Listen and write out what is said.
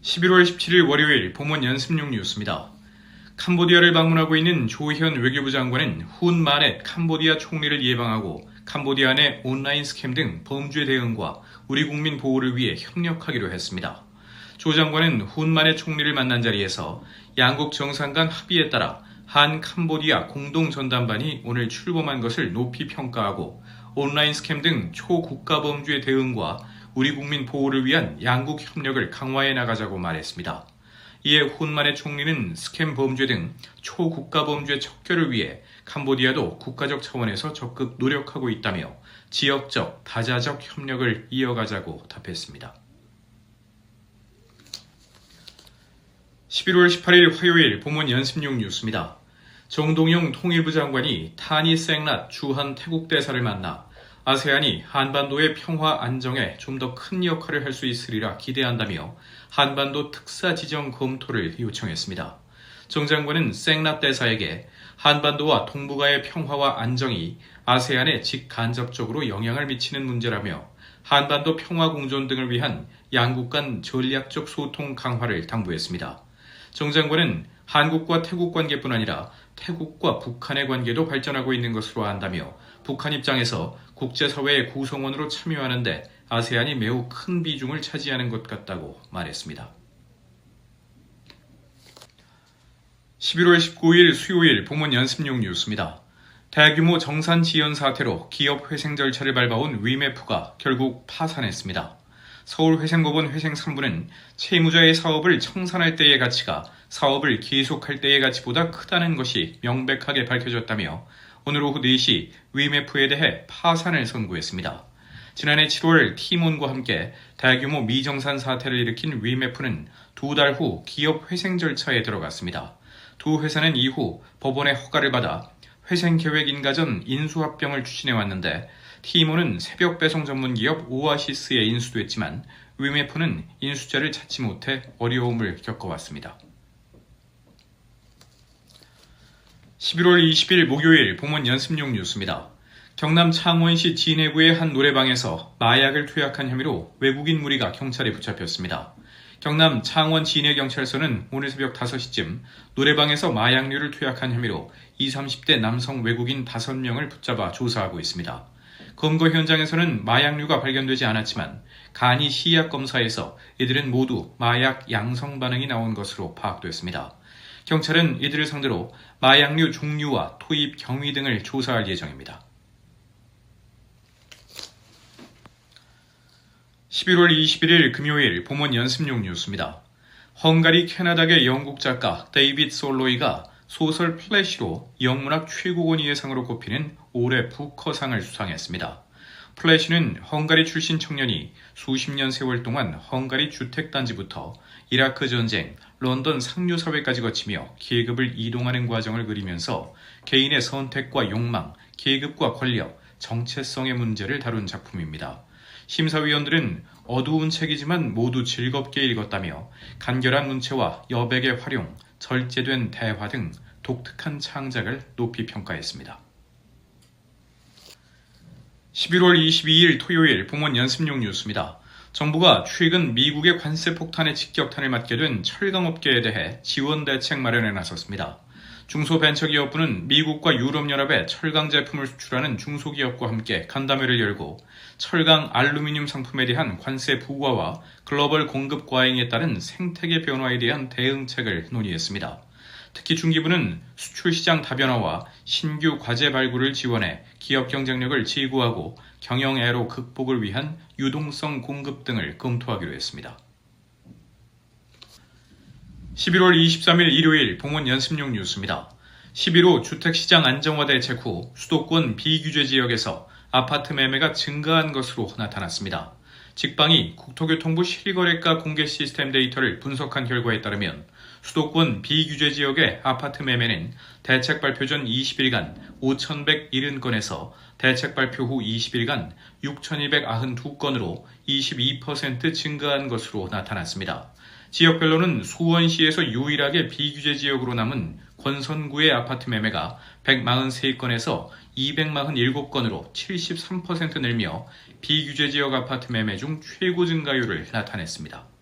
11월 17일 월요일 봄원 연습용 뉴스입니다. 캄보디아를 방문하고 있는 조현 외교부 장관은 훈 마넷 캄보디아 총리를 예방하고 캄보디아 내 온라인 스캠 등 범죄 대응과 우리 국민 보호를 위해 협력하기로 했습니다. 조 장관은 훈 마넷 총리를 만난 자리에서 양국 정상 간 합의에 따라 한 캄보디아 공동전담반이 오늘 출범한 것을 높이 평가하고 온라인 스캠 등 초국가 범죄 대응과 우리 국민 보호를 위한 양국 협력을 강화해 나가자고 말했습니다. 이에 훈 마넷 총리는 스캠 범죄 등 초국가 범죄 척결을 위해 캄보디아도 국가적 차원에서 적극 노력하고 있다며 지역적, 다자적 협력을 이어가자고 답했습니다. 11월 18일 화요일 봄원 연습용 뉴스입니다. 정동영 통일부 장관이 타니 쌩랏 주한 태국 대사를 만나 아세안이 한반도의 평화 안정에 좀 더 큰 역할을 할 수 있으리라 기대한다며 한반도 특사 지정 검토를 요청했습니다. 정 장관은 쌩랏 대사에게 한반도와 동북아의 평화와 안정이 아세안에 직간접적으로 영향을 미치는 문제라며 한반도 평화 공존 등을 위한 양국 간 전략적 소통 강화를 당부했습니다. 정 장관은 한국과 태국 관계뿐 아니라 태국과 북한의 관계도 발전하고 있는 것으로 안다며 북한 입장에서 국제사회의 구성원으로 참여하는데 아세안이 매우 큰 비중을 차지하는 것 같다고 말했습니다. 11월 19일 수요일 봄원 연습용 뉴스입니다. 대규모 정산 지연 사태로 기업 회생 절차를 밟아온 위메프가 결국 파산했습니다. 서울회생법원 회생 3부는 채무자의 사업을 청산할 때의 가치가 사업을 계속할 때의 가치보다 크다는 것이 명백하게 밝혀졌다며 오늘 오후 4시 위메프에 대해 파산을 선고했습니다. 지난해 7월 티몬과 함께 대규모 미정산 사태를 일으킨 위메프는 2달 후 기업 회생 절차에 들어갔습니다. 두 회사는 이후 법원의 허가를 받아 회생 계획 인가 전 인수합병을 추진해왔는데 티몬은 새벽 배송 전문 기업 오아시스에 인수됐지만 위메프는 인수자를 찾지 못해 어려움을 겪어왔습니다. 11월 20일 목요일 봄원 연습용 뉴스입니다. 경남 창원시 진해구의 한 노래방에서 마약을 투약한 혐의로 외국인 무리가 경찰에 붙잡혔습니다. 경남 창원 진해경찰서는 오늘 새벽 5시쯤 노래방에서 마약류를 투약한 혐의로 20, 30대 남성 외국인 5명을 붙잡아 조사하고 있습니다. 검거 현장에서는 마약류가 발견되지 않았지만 간이 시약 검사에서 이들은 모두 마약 양성 반응이 나온 것으로 파악됐습니다. 경찰은 이들을 상대로 마약류 종류와 투입 경위 등을 조사할 예정입니다. 11월 21일 금요일 봄원 연습용 뉴스입니다. 헝가리 캐나다계 영국 작가 데이빗 솔로이가 소설 플래시로 영문학 최고권위의 상으로 꼽히는 올해 부커상을 수상했습니다. 플래시는 헝가리 출신 청년이 수십 년 세월 동안 헝가리 주택단지부터 이라크 전쟁, 런던 상류사회까지 거치며 계급을 이동하는 과정을 그리면서 개인의 선택과 욕망, 계급과 권력, 정체성의 문제를 다룬 작품입니다. 심사위원들은 어두운 책이지만 모두 즐겁게 읽었다며 간결한 문체와 여백의 활용, 절제된 대화 등 독특한 창작을 높이 평가했습니다. 11월 22일 토요일 봄원 연습용 뉴스입니다. 정부가 최근 미국의 관세 폭탄에 직격탄을 맞게 된 철강업계에 대해 지원 대책 마련에 나섰습니다. 중소벤처기업부는 미국과 유럽연합에 철강 제품을 수출하는 중소기업과 함께 간담회를 열고 철강 알루미늄 상품에 대한 관세 부과와 글로벌 공급 과잉에 따른 생태계 변화에 대한 대응책을 논의했습니다. 특히 중기부는 수출 시장 다변화와 신규 과제 발굴을 지원해 기업 경쟁력을 제고하고 경영 애로 극복을 위한 유동성 공급 등을 검토하기로 했습니다. 11월 23일 일요일 봄원 연습용 뉴스입니다. 11호 주택시장 안정화 대책 후 수도권 비규제 지역에서 아파트 매매가 증가한 것으로 나타났습니다. 직방이 국토교통부 실거래가 공개 시스템 데이터를 분석한 결과에 따르면 수도권 비규제 지역의 아파트 매매는 대책 발표 전 20일간 5,170건에서 대책 발표 후 20일간 6,292건으로 22% 증가한 것으로 나타났습니다. 지역별로는 수원시에서 유일하게 비규제 지역으로 남은 권선구의 아파트 매매가 143건에서 247건으로 73% 늘며 비규제 지역 아파트 매매 중 최고 증가율을 나타냈습니다.